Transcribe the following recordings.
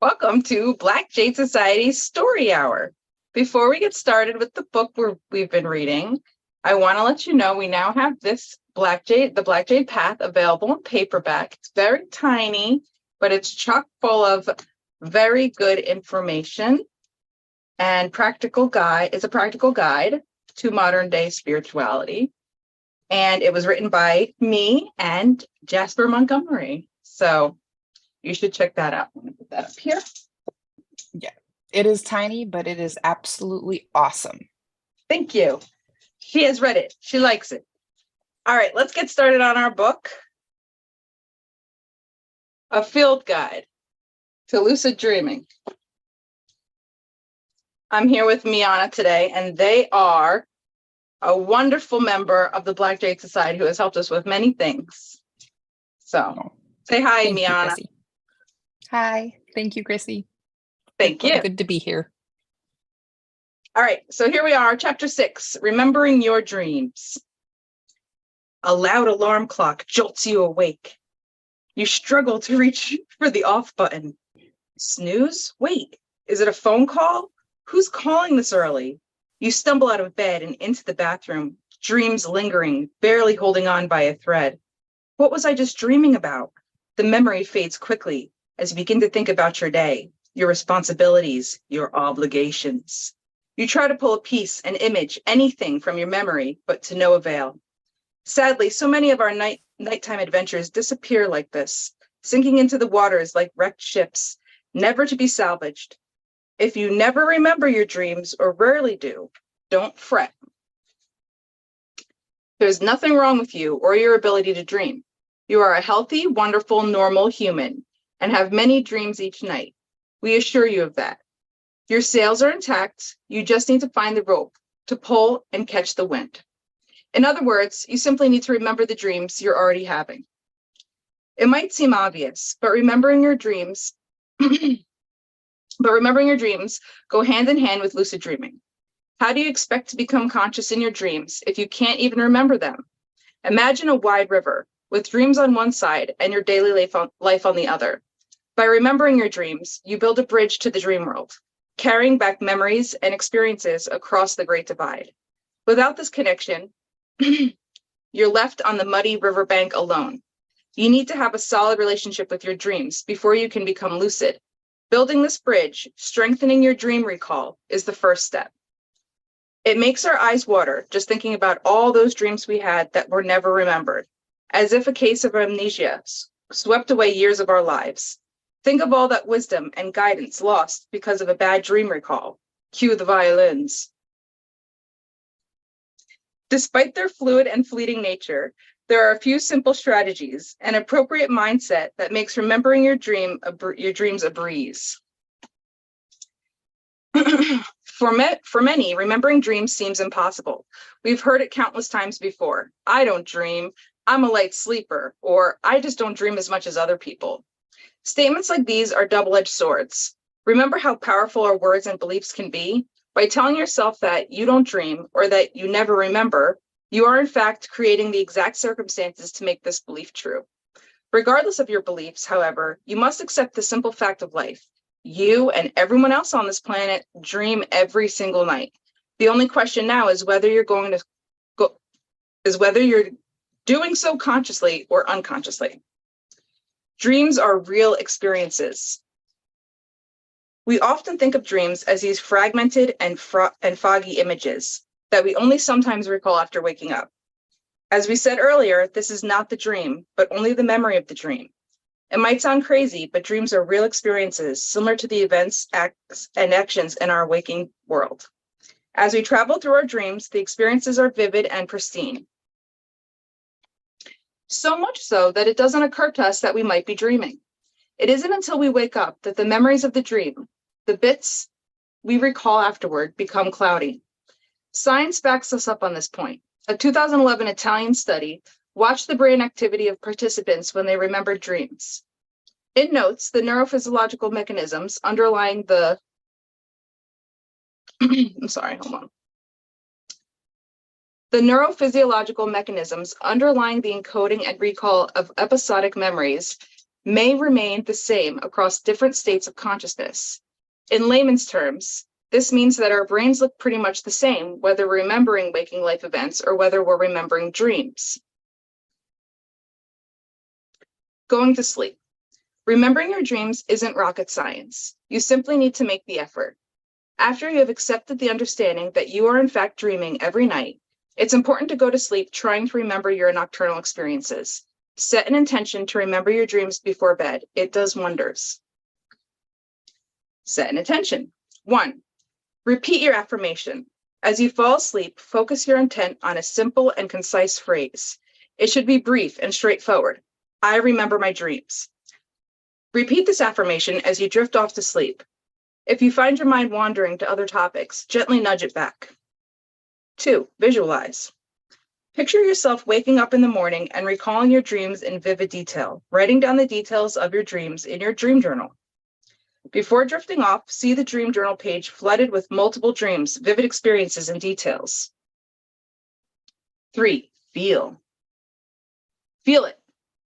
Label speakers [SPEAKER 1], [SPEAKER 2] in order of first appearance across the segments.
[SPEAKER 1] Welcome to Black Jade Society's Story Hour. Before we get started with the book we've been reading, I want to let you know we now have this the Black Jade Path, available in paperback. It's very tiny, but it's chock full of very good information and it's a practical guide to modern day spirituality. And it was written by me and Jasper Montgomery. So you should check that out. I'm going to put that up here.
[SPEAKER 2] Yeah, it is tiny, but it is absolutely awesome.
[SPEAKER 1] Thank you. She has read it. She likes it. All right, let's get started on our book. A Field Guide to Lucid Dreaming. I'm here with Miana today, and they are a wonderful member of the Black Jade Society who has helped us with many things. So say hi,
[SPEAKER 2] Thank
[SPEAKER 1] Miana.
[SPEAKER 2] You, Chrissy. Hi. Thank you, Chrissy.
[SPEAKER 1] Thank you.
[SPEAKER 2] Good to be here.
[SPEAKER 1] All right, so here we are, Chapter 6, Remembering Your Dreams. A loud alarm clock jolts you awake. You struggle to reach for the off button. Snooze? Wait, is it a phone call? Who's calling this early? You stumble out of bed and into the bathroom, dreams lingering, barely holding on by a thread. What was I just dreaming about? The memory fades quickly as you begin to think about your day, your responsibilities, your obligations. You try to pull a piece, an image, anything from your memory, but to no avail. Sadly, so many of our nighttime adventures disappear like this, sinking into the waters like wrecked ships, never to be salvaged. If you never remember your dreams, or rarely do, don't fret. There's nothing wrong with you or your ability to dream. You are a healthy, wonderful, normal human and have many dreams each night. We assure you of that. Your sails are intact. You just need to find the rope to pull and catch the wind. In other words, you simply need to remember the dreams you're already having. It might seem obvious, but remembering your dreams go hand in hand with lucid dreaming. How do you expect to become conscious in your dreams if you can't even remember them? Imagine a wide river with dreams on one side and your daily life on the other. By remembering your dreams, you build a bridge to the dream world, carrying back memories and experiences across the Great Divide. Without this connection, you're left on the muddy riverbank alone. You need to have a solid relationship with your dreams before you can become lucid. Building this bridge, strengthening your dream recall, is the first step. It makes our eyes water just thinking about all those dreams we had that were never remembered, as if a case of amnesia swept away years of our lives. Think of all that wisdom and guidance lost because of a bad dream recall. Cue the violins. Despite their fluid and fleeting nature, there are a few simple strategies, an appropriate mindset that makes remembering your dreams a breeze. For many, remembering dreams seems impossible. We've heard it countless times before. I don't dream, I'm a light sleeper, or I just don't dream as much as other people. Statements like these are double-edged swords. Remember how powerful our words and beliefs can be? By telling yourself that you don't dream or that you never remember, you are in fact creating the exact circumstances to make this belief true. Regardless of your beliefs, however, you must accept the simple fact of life. You and everyone else on this planet dream every single night. The only question now is whether you're doing so consciously or unconsciously. Dreams are real experiences. We often think of dreams as these fragmented and foggy images that we only sometimes recall after waking up. As we said earlier, this is not the dream, but only the memory of the dream. It might sound crazy, but dreams are real experiences similar to the events, acts, and actions in our waking world. As we travel through our dreams, the experiences are vivid and pristine. So much so that it doesn't occur to us that we might be dreaming. It isn't until we wake up that the memories of the dream, the bits we recall afterward, become cloudy. Science backs us up on this point. A 2011 Italian study watched the brain activity of participants when they remembered dreams. It notes the neurophysiological mechanisms underlying the The neurophysiological mechanisms underlying the encoding and recall of episodic memories may remain the same across different states of consciousness. In layman's terms, this means that our brains look pretty much the same, whether we're remembering waking life events or whether we're remembering dreams. Going to sleep. Remembering your dreams isn't rocket science. You simply need to make the effort. After you have accepted the understanding that you are in fact dreaming every night, it's important to go to sleep trying to remember your nocturnal experiences. Set an intention to remember your dreams before bed. It does wonders. Set an intention. 1. Repeat your affirmation. As you fall asleep, focus your intent on a simple and concise phrase. It should be brief and straightforward. I remember my dreams. Repeat this affirmation as you drift off to sleep. If you find your mind wandering to other topics, gently nudge it back. 2. Visualize. Picture yourself waking up in the morning and recalling your dreams in vivid detail, writing down the details of your dreams in your dream journal. Before drifting off, see the dream journal page flooded with multiple dreams, vivid experiences, and details. 3. Feel. Feel it.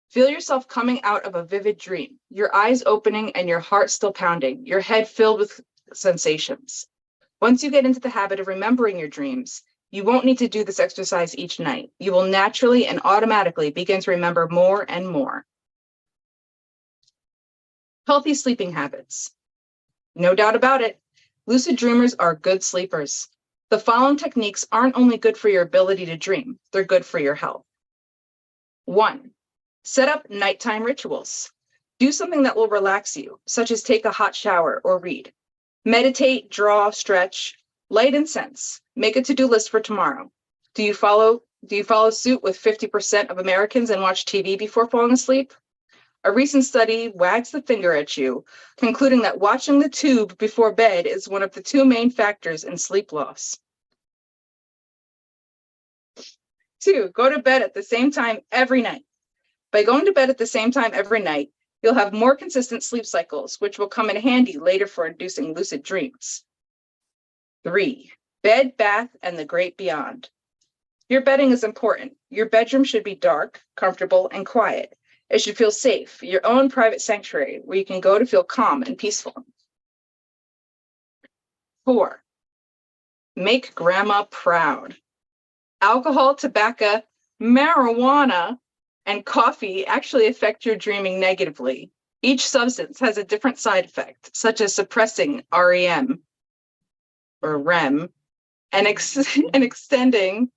[SPEAKER 1] Feel yourself coming out of a vivid dream, your eyes opening and your heart still pounding, your head filled with sensations. Once you get into the habit of remembering your dreams, you won't need to do this exercise each night. You will naturally and automatically begin to remember more and more. Healthy sleeping habits. No doubt about it, lucid dreamers are good sleepers. The following techniques aren't only good for your ability to dream, they're good for your health. 1. Set up nighttime rituals. Do something that will relax you, such as take a hot shower or read. Meditate, draw, stretch, light incense. Make a to-do list for tomorrow. Do you follow suit with 50% of Americans and watch TV before falling asleep? A recent study wags the finger at you, concluding that watching the tube before bed is one of the 2 main factors in sleep loss. 2. Go to bed at the same time every night. By going to bed at the same time every night, you'll have more consistent sleep cycles, which will come in handy later for inducing lucid dreams. 3. Bed, bath, and the great beyond. Your bedding is important. Your bedroom should be dark, comfortable, and quiet. It should feel safe, your own private sanctuary where you can go to feel calm and peaceful. 4. Make grandma proud. Alcohol, tobacco, marijuana, and coffee actually affect your dreaming negatively. Each substance has a different side effect, such as suppressing REM or REM and extending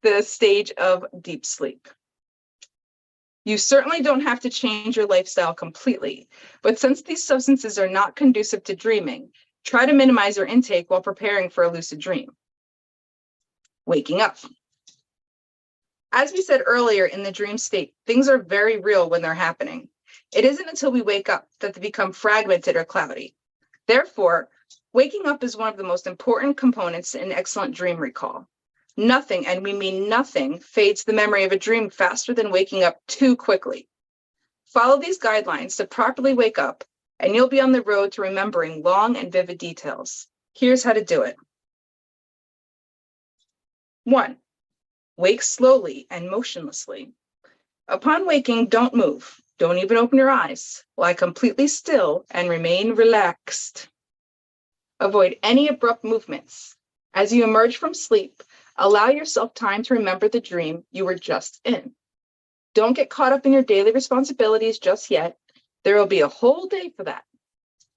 [SPEAKER 1] the stage of deep sleep. You certainly don't have to change your lifestyle completely, but since these substances are not conducive to dreaming, try to minimize your intake while preparing for a lucid dream. Waking up. As we said earlier, in the dream state, things are very real when they're happening. It isn't until we wake up that they become fragmented or cloudy. Therefore, waking up is one of the most important components in excellent dream recall. Nothing, and we mean nothing, fades the memory of a dream faster than waking up too quickly. Follow these guidelines to properly wake up, and you'll be on the road to remembering long and vivid details. Here's how to do it. 1. Wake slowly and motionlessly. Upon waking, don't move. Don't even open your eyes. Lie completely still and remain relaxed. Avoid any abrupt movements. As you emerge from sleep, allow yourself time to remember the dream you were just in. Don't get caught up in your daily responsibilities just yet. There will be a whole day for that.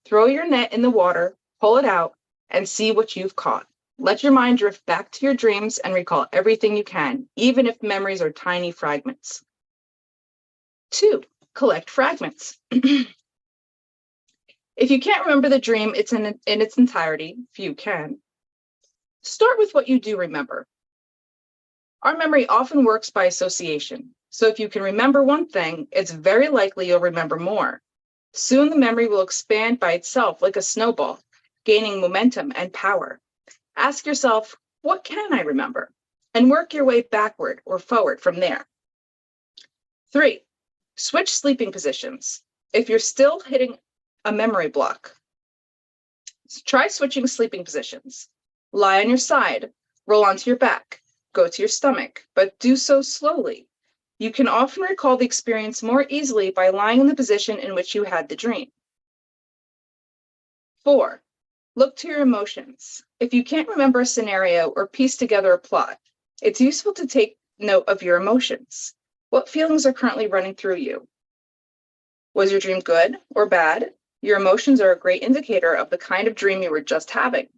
[SPEAKER 1] Throw your net in the water, pull it out, and see what you've caught. Let your mind drift back to your dreams and recall everything you can, even if memories are tiny fragments. 2. Collect fragments. If you can't remember the dream in its entirety, if you can, start with what you do remember. Our memory often works by association, so if you can remember one thing, it's very likely you'll remember more. Soon the memory will expand by itself like a snowball, gaining momentum and power. Ask yourself, what can I remember? And work your way backward or forward from there. 3. Switch sleeping positions. If you're still hitting a memory block, try switching sleeping positions. Lie on your side, roll onto your back, go to your stomach, but do so slowly. You can often recall the experience more easily by lying in the position in which you had the dream. 4. Look to your emotions. If you can't remember a scenario or piece together a plot, it's useful to take note of your emotions. What feelings are currently running through you? Was your dream good or bad? Your emotions are a great indicator of the kind of dream you were just having.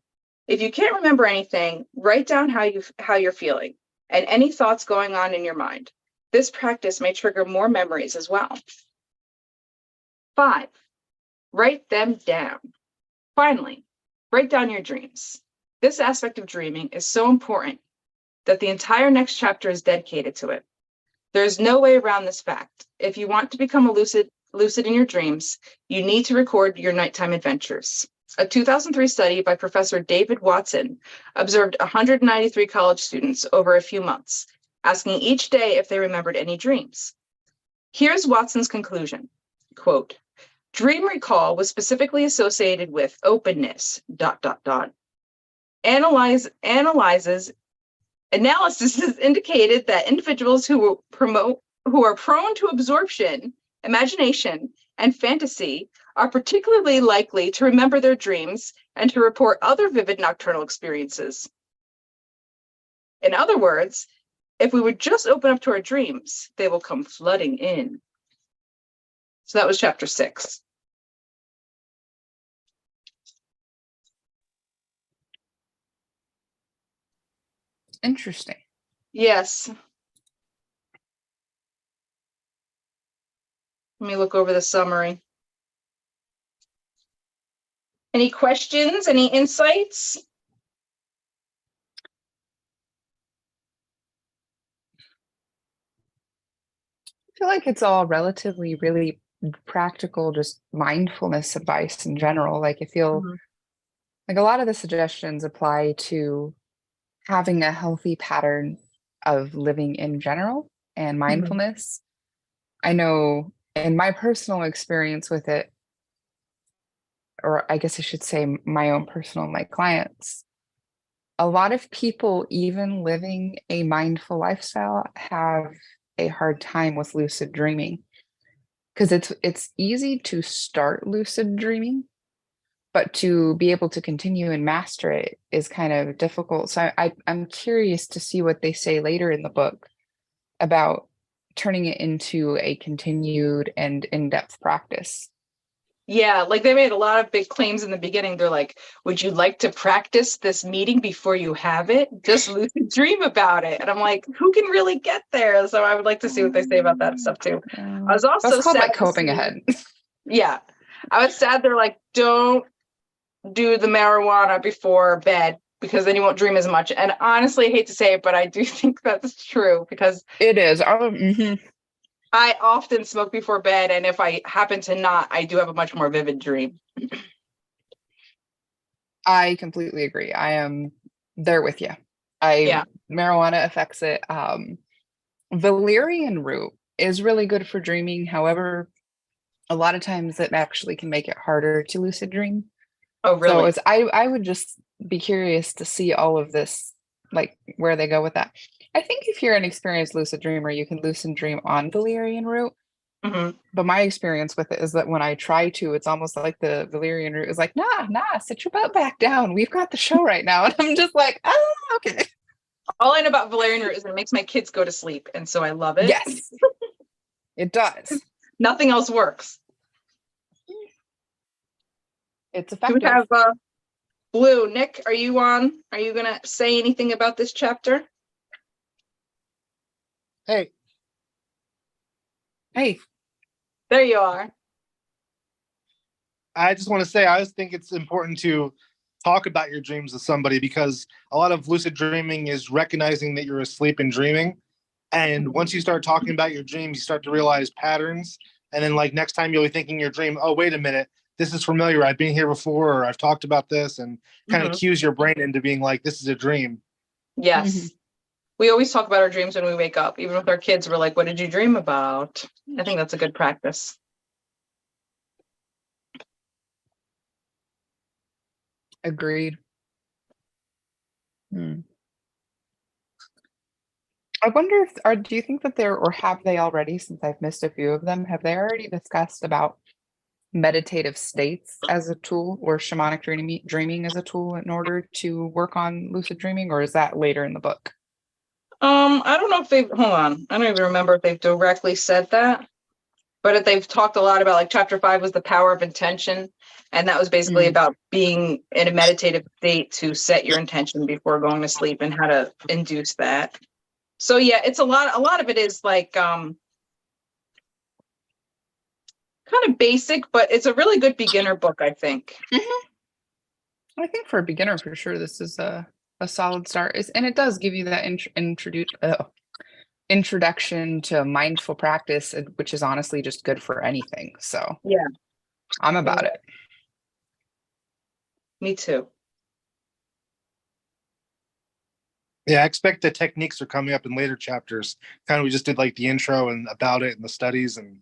[SPEAKER 1] If you can't remember anything, write down how you're feeling and any thoughts going on in your mind. This practice may trigger more memories as well. 5. Write them down. Finally, write down your dreams. This aspect of dreaming is so important that the entire next chapter is dedicated to it. There's no way around this fact. If you want to become lucid in your dreams, you need to record your nighttime adventures. A 2003 study by Professor David Watson observed 193 college students over a few months, asking each day if they remembered any dreams. Here's Watson's conclusion, quote, "Dream recall was specifically associated with openness, ... Analysis has indicated that individuals who are prone to absorption, imagination, and fantasy are particularly likely to remember their dreams and to report other vivid nocturnal experiences. In other words, if we would just open up to our dreams, they will come flooding in." So that was chapter 6.
[SPEAKER 2] Interesting.
[SPEAKER 1] Yes. Let me look over the summary. Any questions? Any insights?
[SPEAKER 2] I feel like it's all relatively really practical, just mindfulness advice in general. Like I feel like a lot of the suggestions apply to having a healthy pattern of living in general and mindfulness. I know in my personal experience with it, or I guess I should say my own personal, my clients, a lot of people, even living a mindful lifestyle, have a hard time with lucid dreaming because it's easy to start lucid dreaming, but to be able to continue and master it is kind of difficult. So I'm curious to see what they say later in the book about turning it into a continued and in-depth practice.
[SPEAKER 1] Yeah, like they made a lot of big claims in the beginning. They're like, would you like to practice this meeting before you have it? Just lucid dream about it. And I'm like, who can really get there? So I would like to see what they say about that stuff too. I was also
[SPEAKER 2] That's called
[SPEAKER 1] sad
[SPEAKER 2] like
[SPEAKER 1] to
[SPEAKER 2] coping
[SPEAKER 1] see-
[SPEAKER 2] ahead.
[SPEAKER 1] Yeah. I was sad they're like, don't do the marijuana before bed because then you won't dream as much. And honestly, I hate to say it, but I do think that's true because
[SPEAKER 2] It is.
[SPEAKER 1] I often smoke before bed, and if I happen to not, I do have a much more vivid dream.
[SPEAKER 2] I completely agree. I am there with you.
[SPEAKER 1] Yeah.
[SPEAKER 2] Marijuana affects it. Valerian root is really good for dreaming. However, a lot of times it actually can make it harder to lucid dream.
[SPEAKER 1] Oh,
[SPEAKER 2] So
[SPEAKER 1] really?
[SPEAKER 2] I would just be curious to see all of this, like where they go with that. I think if you're an experienced lucid dreamer, you can lucid dream on valerian root. But my experience with it is that when I try to, it's almost like the valerian root is like, nah, sit your butt back down. We've got the show right now. And I'm just like, oh, okay.
[SPEAKER 1] All I know about valerian root is it makes my kids go to sleep, and so I love it.
[SPEAKER 2] Yes, it does.
[SPEAKER 1] Nothing else works.
[SPEAKER 2] It's
[SPEAKER 1] Do we
[SPEAKER 2] effective.
[SPEAKER 1] have Blue? Nick, are you on? Are you gonna say anything about this chapter?
[SPEAKER 3] Hey,
[SPEAKER 2] Hey,
[SPEAKER 1] There you are.
[SPEAKER 3] I just want to say I just think it's important to talk about your dreams with somebody because a lot of lucid dreaming is recognizing that you're asleep and dreaming. And once you start talking about your dreams, you start to realize patterns. And then, like, next time you'll be thinking your dream, oh, wait a minute, this is familiar. I've been here before, or I've talked about this, and kind of cues your brain into being like, this is a dream.
[SPEAKER 1] Yes. We always talk about our dreams when we wake up. Even with our kids, we're like, what did you dream about? I think that's a good practice.
[SPEAKER 2] agreed. I wonder if do you think that or have they already, since I've missed a few of them, have they already discussed about meditative states as a tool or shamanic dreaming as a tool in order to work on lucid dreaming, or is that later in the book?
[SPEAKER 1] I don't know if they've, hold on. I don't even remember if they've directly said that, but they've talked a lot about, like, chapter 5 was the power of intention. And that was basically about being in a meditative state to set your intention before going to sleep and how to induce that. So yeah, it's a lot of it is like, kind of basic, but it's a really good beginner book, I think.
[SPEAKER 2] I think for a beginner, for sure, this is a solid start. And it does give you that introduction to mindful practice, which is honestly just good for anything. So
[SPEAKER 1] Yeah,
[SPEAKER 2] I'm about it.
[SPEAKER 1] me too.
[SPEAKER 3] Yeah, I expect the techniques are coming up in later chapters. Kind of, we just did like the intro and about it and the studies, and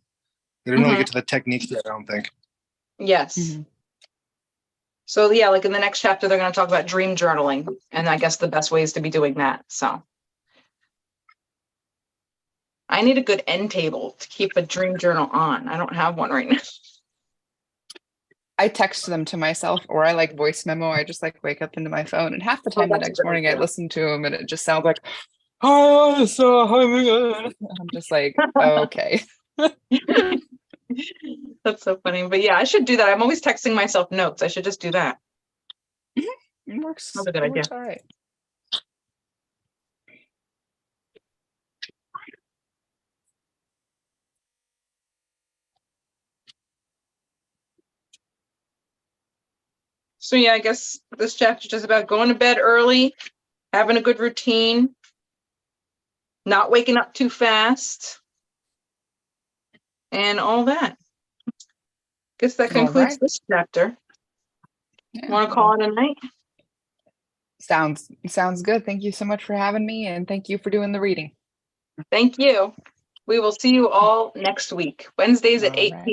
[SPEAKER 3] we didn't really get to the techniques yet, I don't think.
[SPEAKER 1] Yes. So yeah, like in the next chapter, they're going to talk about dream journaling, and I guess the best ways to be doing that. So I need a good end table to keep a dream journal on. I don't have one right now.
[SPEAKER 2] I text them to myself, or I like voice memo. I just like wake up into my phone, and half the time the
[SPEAKER 1] that's a
[SPEAKER 2] next
[SPEAKER 1] good
[SPEAKER 2] morning I
[SPEAKER 1] idea.
[SPEAKER 2] listen to them, and it just sounds like, oh, so I'm just like, okay.
[SPEAKER 1] That's so funny. But yeah, I should do that. I'm always texting myself notes. I should just do that.
[SPEAKER 2] It works.
[SPEAKER 1] That's a good
[SPEAKER 2] It
[SPEAKER 1] idea.
[SPEAKER 2] works all right.
[SPEAKER 1] So yeah, I guess this chapter is just about going to bed early, having a good routine, not waking up too fast, and all that. Guess that concludes this chapter.
[SPEAKER 2] Yeah.
[SPEAKER 1] Want to call it a night?
[SPEAKER 2] Sounds good. Thank you so much for having me, and thank you for doing the reading.
[SPEAKER 1] Thank you. We will see you all next week, Wednesdays at 8 p.m.